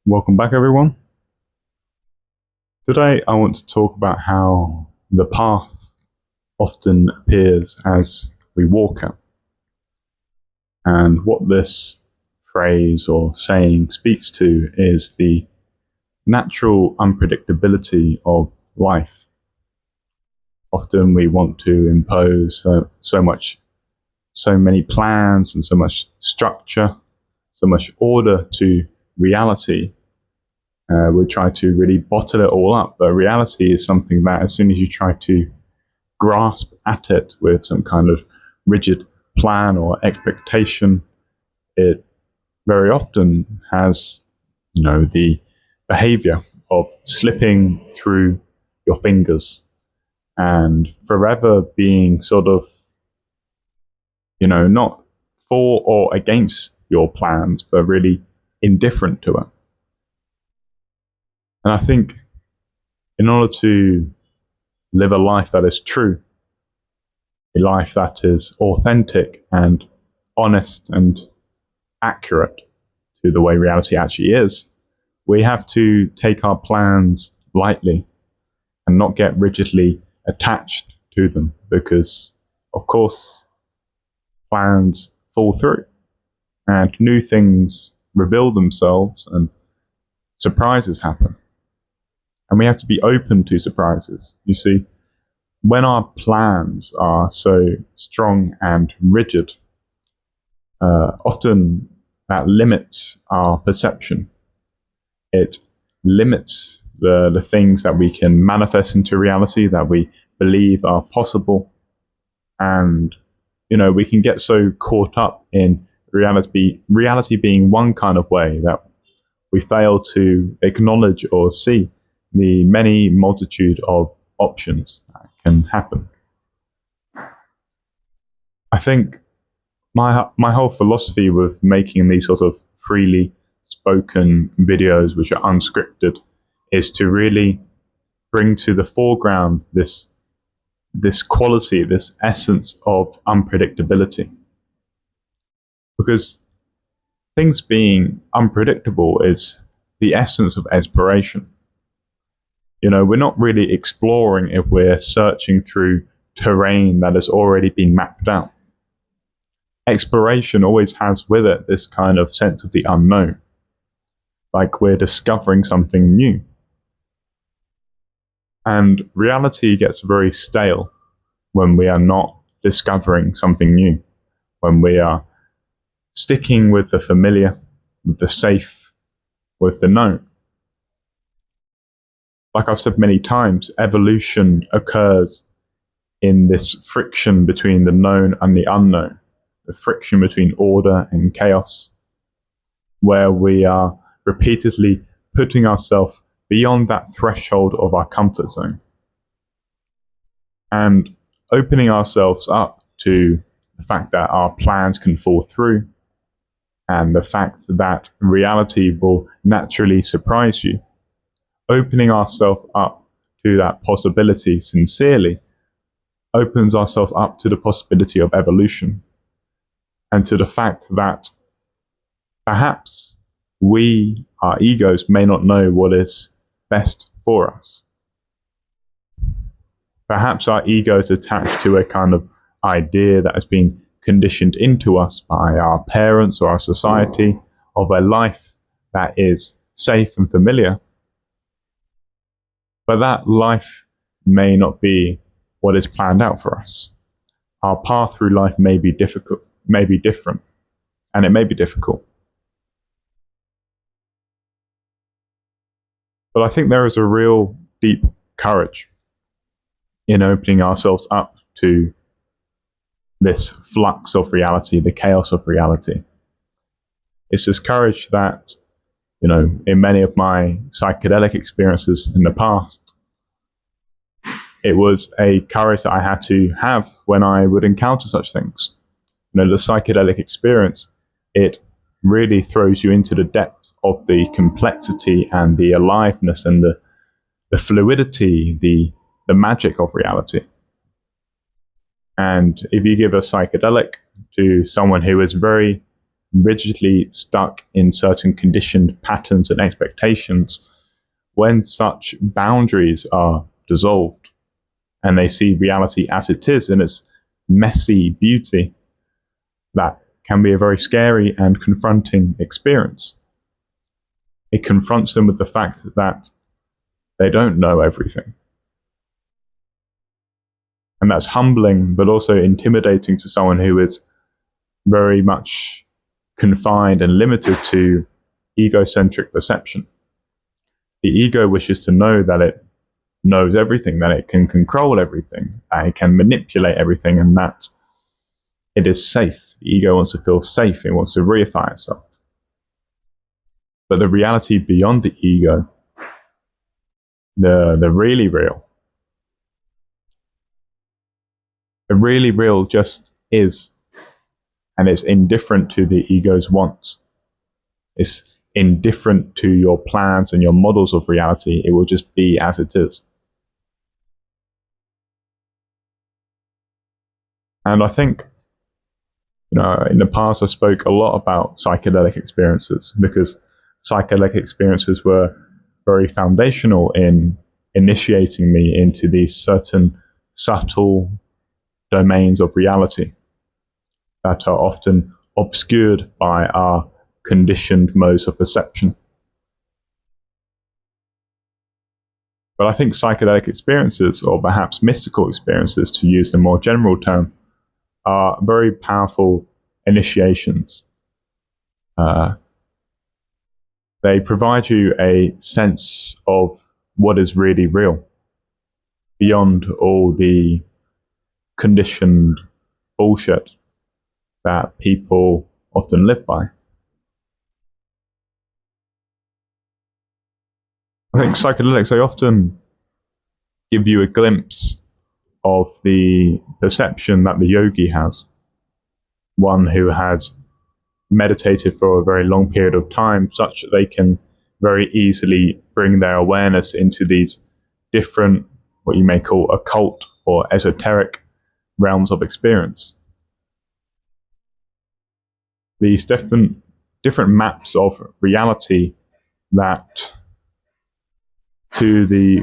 Welcome back, everyone. Today, I want to talk about how the path often appears as we walk it. And what this phrase or saying speaks to is the natural unpredictability of life. Often we want to impose so many plans and so much structure, so much order to reality. We try to really bottle it all up, but reality is something that as soon as you try to grasp at it with some kind of rigid plan or expectation, it very often has, the behavior of slipping through your fingers and forever being sort of, not for or against your plans, but really indifferent to it. And I think in order to live a life that is true, a life that is authentic and honest and accurate to the way reality actually is, we have to take our plans lightly and not get rigidly attached to them because, of course, plans fall through and new things reveal themselves and surprises happen. And we have to be open to surprises. You see, when our plans are so strong and rigid, often that limits our perception. It limits the things that we can manifest into reality, that we believe are possible. And, we can get so caught up in reality being one kind of way that we fail to acknowledge or see the many multitude of options that can happen. I think my whole philosophy with making these sort of freely spoken videos which are unscripted is to really bring to the foreground this quality, this essence of unpredictability. Because things being unpredictable is the essence of exploration. We're not really exploring if we're searching through terrain that has already been mapped out. Exploration always has with it this kind of sense of the unknown, like we're discovering something new. And reality gets very stale when we are not discovering something new, when we are sticking with the familiar, with the safe, with the known. Like I've said many times, evolution occurs in this friction between the known and the unknown, the friction between order and chaos, where we are repeatedly putting ourselves beyond that threshold of our comfort zone and opening ourselves up to the fact that our plans can fall through and the fact that reality will naturally surprise you. Opening ourselves up to that possibility sincerely opens ourselves up to the possibility of evolution and to the fact that perhaps we, our egos, may not know what is best for us. Perhaps our ego is attached to a kind of idea that has been conditioned into us by our parents or our society of a life that is safe and familiar. But that life may not be what is planned out for us. Our path through life may be difficult, may be different, and it may be difficult. But I think there is a real deep courage in opening ourselves up to this flux of reality, the chaos of reality. It's this courage that, in many of my psychedelic experiences in the past, it was a courage that I had to have when I would encounter such things. The psychedelic experience, it really throws you into the depth of the complexity and the aliveness and the fluidity, the magic of reality. And if you give a psychedelic to someone who is very, rigidly stuck in certain conditioned patterns and expectations, when such boundaries are dissolved and they see reality as it is in its messy beauty, that can be a very scary and confronting experience. It confronts them with the fact that they don't know everything. And that's humbling, but also intimidating to someone who is very much confined and limited to egocentric perception. The ego wishes to know that it knows everything, that it can control everything, that it can manipulate everything, and that it is safe. The ego wants to feel safe. It wants to reify itself. But the reality beyond the ego, the really real just is, and it's indifferent to the ego's wants. It's indifferent to your plans and your models of reality. It will just be as it is. And I think, in the past I spoke a lot about psychedelic experiences because psychedelic experiences were very foundational in initiating me into these certain subtle domains of reality that are often obscured by our conditioned modes of perception. But I think psychedelic experiences, or perhaps mystical experiences to use a more general term, are very powerful initiations. They provide you a sense of what is really real, beyond all the conditioned bullshit that people often live by. I think psychedelics, they often give you a glimpse of the perception that the yogi has, one who has meditated for a very long period of time, such that they can very easily bring their awareness into these different, what you may call occult or esoteric realms of experience. These different maps of reality that, to the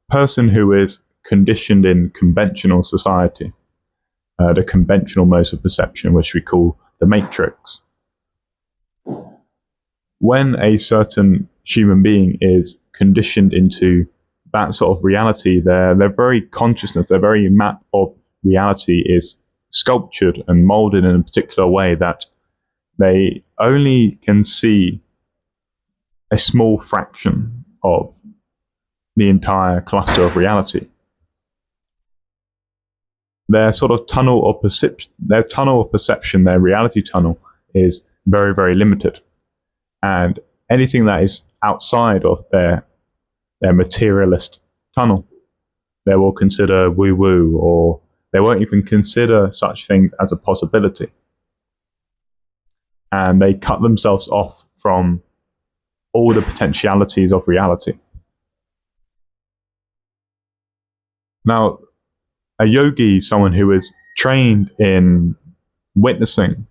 person who is conditioned in conventional society, the conventional modes of perception, which we call the matrix. When a certain human being is conditioned into that sort of reality, their very consciousness, their very map of reality is sculptured and molded in a particular way that they only can see a small fraction of the entire cluster of reality. Their sort of tunnel of perception, their reality tunnel, is very, very limited. And anything that is outside of their materialist tunnel, they will consider woo-woo, or they won't even consider such things as a possibility. And they cut themselves off from all the potentialities of reality. Now, a yogi, someone who is trained in witnessing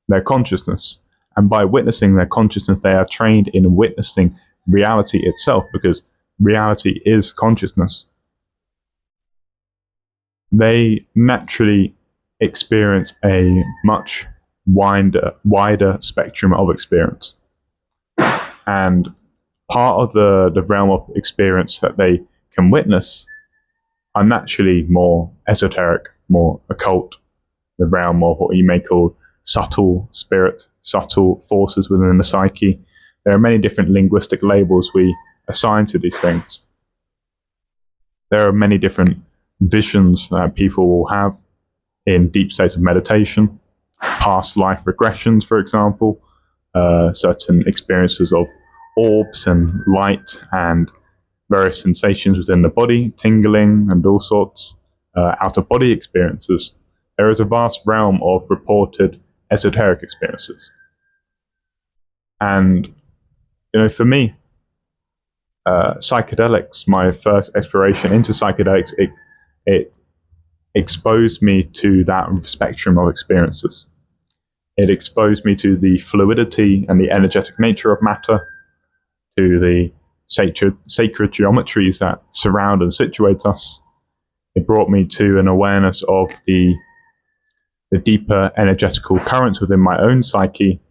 their consciousness, and by witnessing their consciousness, they are trained in witnessing reality itself, because reality is consciousness. They naturally experience a much wider spectrum of experience. And part of the realm of experience that they can witness are naturally more esoteric, more occult, the realm of what you may call subtle spirit, subtle forces within the psyche. There are many different linguistic labels we assign to these things. There are many different visions that people will have in deep states of meditation, past life regressions, for example, certain experiences of orbs and light and various sensations within the body, tingling and all sorts, out-of-body experiences. There is a vast realm of reported esoteric experiences. And, for me, psychedelics, my first exploration into psychedelics, it exposed me to that spectrum of experiences. It exposed me to the fluidity and the energetic nature of matter, to the sacred geometries that surround and situate us. It brought me to an awareness of the deeper energetical currents within my own psyche,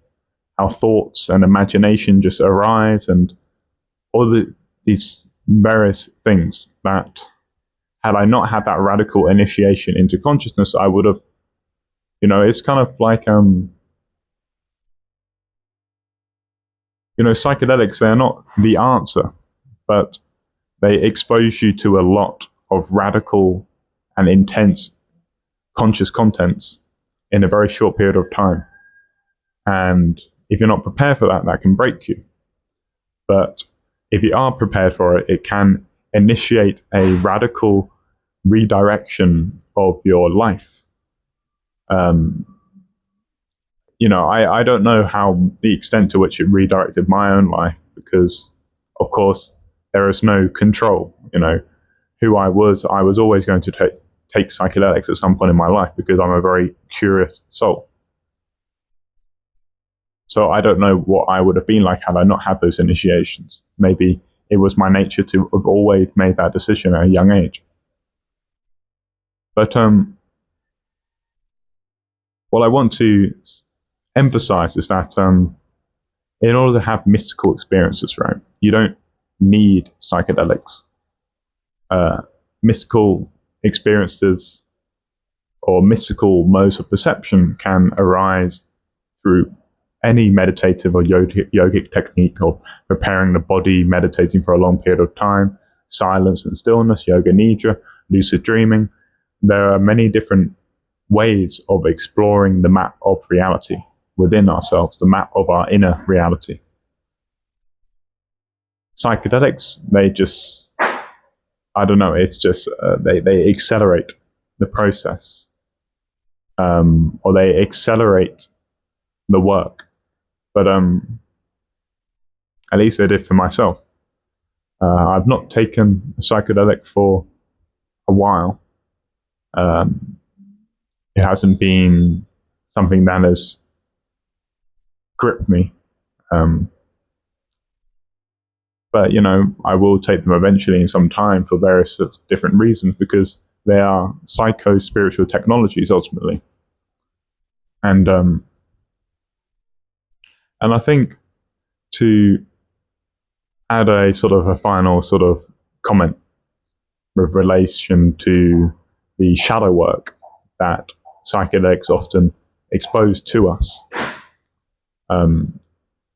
how thoughts and imagination just arise, and all these various things that, had I not had that radical initiation into consciousness, I would have, it's kind of like, psychedelics, they're not the answer, but they expose you to a lot of radical and intense conscious contents in a very short period of time. And if you're not prepared for that, that can break you. But if you are prepared for it, it can initiate a radical redirection of your life. I don't know how the extent to which it redirected my own life, because, of course, there is no control. Who I was always going to take psychedelics at some point in my life, because I'm a very curious soul. So I don't know what I would have been like had I not had those initiations. Maybe it was my nature to have always made that decision at a young age. But what I want to emphasize is that in order to have mystical experiences, right, you don't need psychedelics. Mystical experiences or mystical modes of perception can arise through any meditative or yogic technique of preparing the body, meditating for a long period of time, silence and stillness, yoga nidra, lucid dreaming. There are many different ways of exploring the map of reality within ourselves, the map of our inner reality. Psychedelics, they just, I don't know, it's just, they accelerate the process, or they accelerate the work. But at least they did for myself. I've not taken a psychedelic for a while. It hasn't been something that has gripped me. But, I will take them eventually in some time for various different reasons, because they are psycho-spiritual technologies ultimately. And I think, to add a sort of a final sort of comment with relation to the shadow work that psychedelics often expose to us.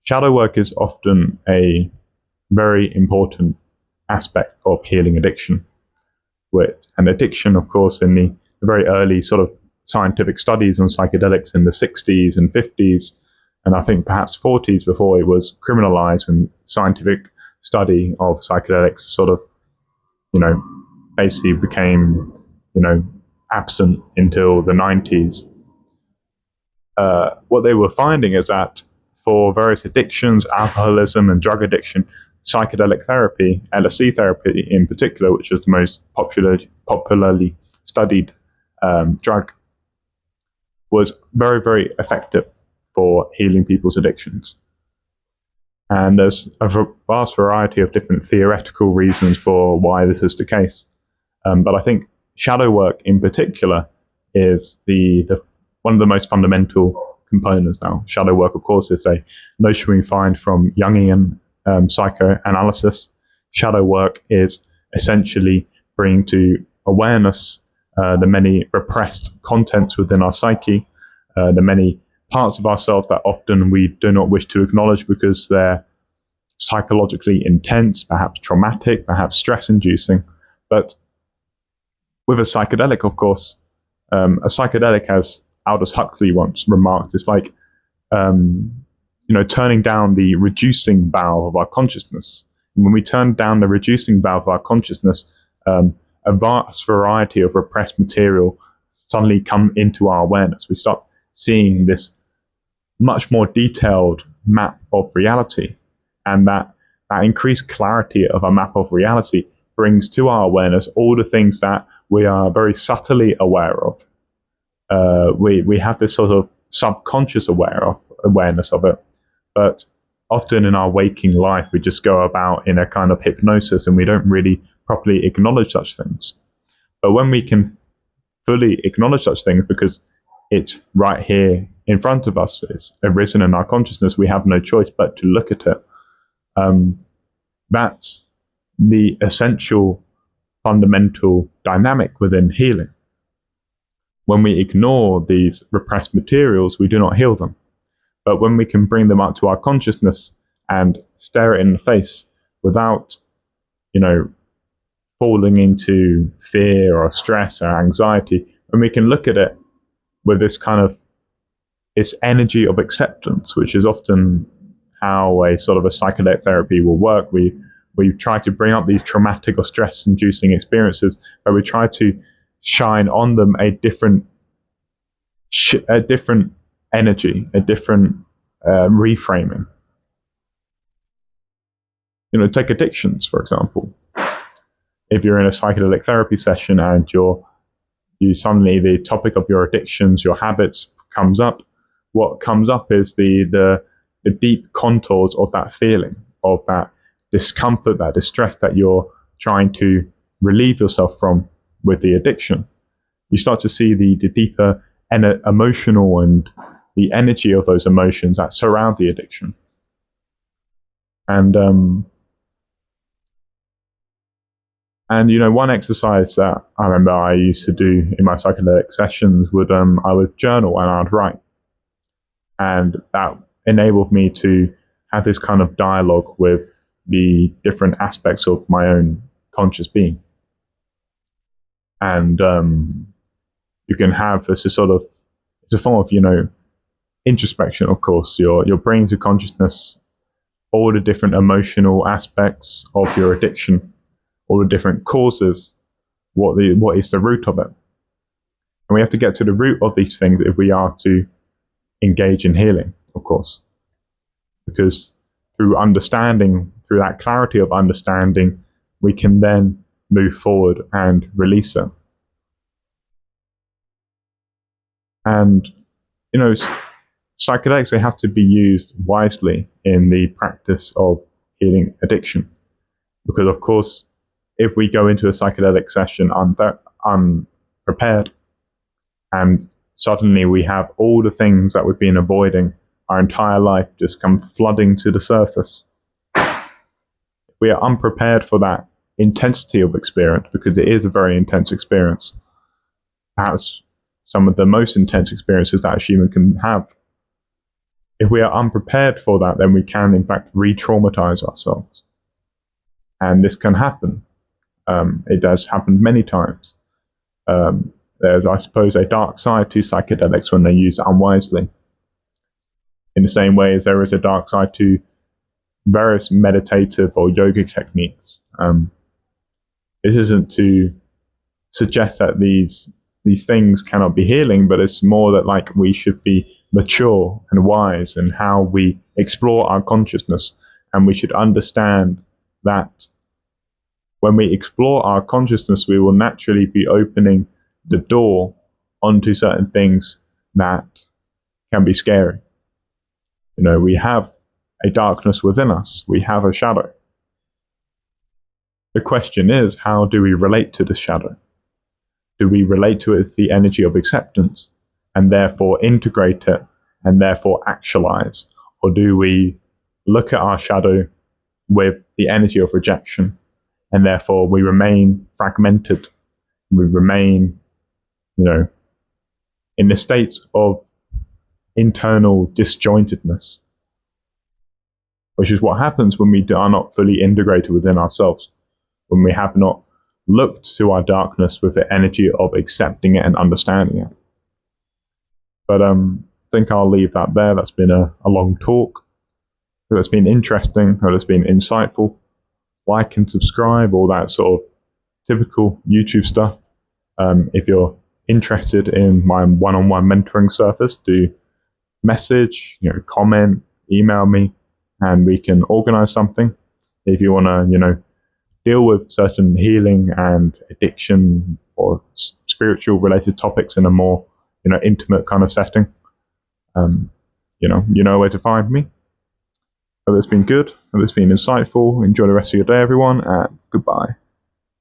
Shadow work is often a very important aspect of healing addiction. And addiction, of course, in the very early sort of scientific studies on psychedelics in the 60s and 50s, and I think perhaps 40s, before it was criminalized, and scientific study of psychedelics sort of, basically became, absent until the 90s. What they were finding is that for various addictions, alcoholism and drug addiction, psychedelic therapy, LSD therapy in particular, which is the most popularly studied drug, was very, very effective for healing people's addictions. And there's a vast variety of different theoretical reasons for why this is the case. But I think shadow work in particular is the one of the most fundamental components now. Shadow work, of course, is a notion we find from Jungian psychoanalysis. Shadow work is essentially bringing to awareness the many repressed contents within our psyche, the many parts of ourselves that often we do not wish to acknowledge because they're psychologically intense, perhaps traumatic, perhaps stress-inducing. But with a psychedelic, of course, a psychedelic, as Aldous Huxley once remarked, is like turning down the reducing valve of our consciousness. And when we turn down the reducing valve of our consciousness, a vast variety of repressed material suddenly come into our awareness. We start seeing this much more detailed map of reality, and that increased clarity of our map of reality brings to our awareness all the things that we are very subtly aware of. We have this sort of subconscious awareness of it. But often in our waking life, we just go about in a kind of hypnosis and we don't really properly acknowledge such things. But when we can fully acknowledge such things, because it's right here in front of us, it's arisen in our consciousness, we have no choice but to look at it. That's the essential fundamental dynamic within healing. When we ignore these repressed materials, we do not heal them. But when we can bring them up to our consciousness and stare it in the face without, falling into fear or stress or anxiety, when we can look at it with this kind of this energy of acceptance, which is often how a sort of a psychedelic therapy will work. We try to bring up these traumatic or stress-inducing experiences, but we try to shine on them a different energy, a different reframing. Take addictions, for example. If you're in a psychedelic therapy session and you suddenly the topic of your addictions, your habits comes up, what comes up is the deep contours of that feeling, of that discomfort, that distress that you're trying to relieve yourself from with the addiction. You start to see the deeper emotional and the energy of those emotions that surround the addiction. And one exercise that I remember I used to do in my psychedelic sessions I would journal and I'd write. And that enabled me to have this kind of dialogue with the different aspects of my own conscious being. And you can have it's a form of, introspection, of course. You're bringing to consciousness all the different emotional aspects of your addiction, all the different causes, what is the root of it. And we have to get to the root of these things if we are to engage in healing, of course. Because through that clarity of understanding, we can then move forward and release it. And, psychedelics, they have to be used wisely in the practice of healing addiction. Because, of course, if we go into a psychedelic session unprepared and suddenly we have all the things that we've been avoiding our entire life just come flooding to the surface, we are unprepared for that intensity of experience, because it is a very intense experience. Perhaps some of the most intense experiences that a human can have. If we are unprepared for that, then we can, in fact, re-traumatize ourselves. And this can happen. It does happen many times. There's, I suppose, a dark side to psychedelics when they're used unwisely. In the same way as there is a dark side to various meditative or yogic techniques. This isn't to suggest that these things cannot be healing, but it's more that we should be mature and wise in how we explore our consciousness, and we should understand that when we explore our consciousness, we will naturally be opening the door onto certain things that can be scary. We have a darkness within us. We have a shadow. The question is, how do we relate to the shadow? Do we relate to it with the energy of acceptance and therefore integrate it and therefore actualize? Or do we look at our shadow with the energy of rejection and therefore we remain fragmented? We remain, in the state of internal disjointedness, which is what happens when we are not fully integrated within ourselves, when we have not looked to our darkness with the energy of accepting it and understanding it. But I think I'll leave that there. That's been a long talk. Hope it's been interesting. Hope it's been insightful. Like and subscribe, all that sort of typical YouTube stuff. If you're interested in my one-on-one mentoring service, do message, comment, email me, and we can organize something. If you want to, deal with certain healing and addiction or spiritual related topics in a more, intimate kind of setting, You know where to find me. Hope it's been good. Hope it's been insightful. Enjoy the rest of your day, everyone, and goodbye.